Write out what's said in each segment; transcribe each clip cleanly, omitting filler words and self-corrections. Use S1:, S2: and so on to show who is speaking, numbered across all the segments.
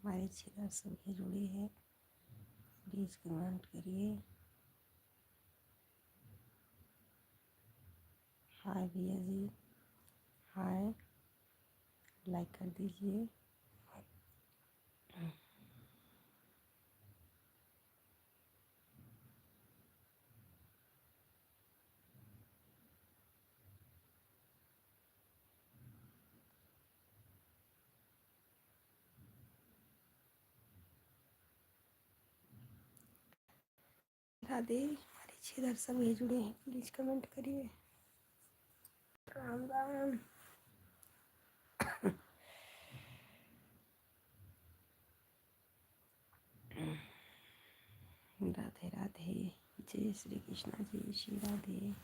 S1: हमारे 6 दर्शक भी जुड़े हैं, प्लीज़ कमेंट करिए। हाय भैया जी, हाय, लाइक कर दीजिए। राधे, हमारे 6 दर्शक भी जुड़े हैं, प्लीज़ कमेंट करिए। राम राम। राधे राधे, जय श्री कृष्णा, जय श्री राधे।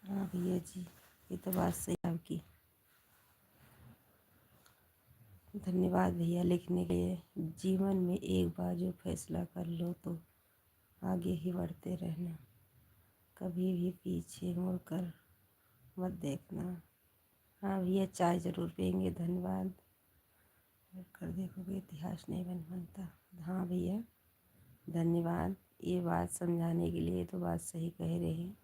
S1: हाँ भैया जी, ये तो बात सही है आपकी। धन्यवाद भैया लिखने के लिए। जीवन में एक बार जो फैसला कर लो तो आगे ही बढ़ते रहना, कभी भी पीछे मुड़कर मत देखना। हाँ भैया, चाय ज़रूर पियेंगे, धन्यवाद। कर देखोगे इतिहास नहीं बनता। हाँ भैया, धन्यवाद ये बात समझाने के लिए, तो बात सही कह रहे हैं।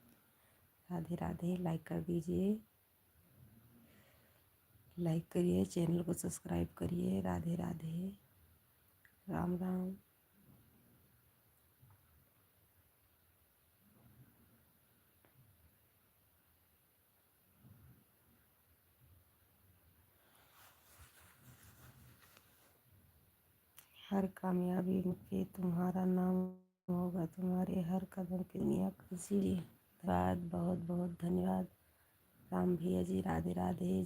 S1: राधे राधे, लाइक कर दीजिए, लाइक करिए, चैनल को सब्सक्राइब करिए। राधे राधे, राम राम। हर कामयाबी पे तुम्हारा नाम होगा, तुम्हारे हर कदम की दुनिया इसीलिए धन्यवाद, बहुत बहुत धन्यवाद। राम भैया जी, राधे राधे, जय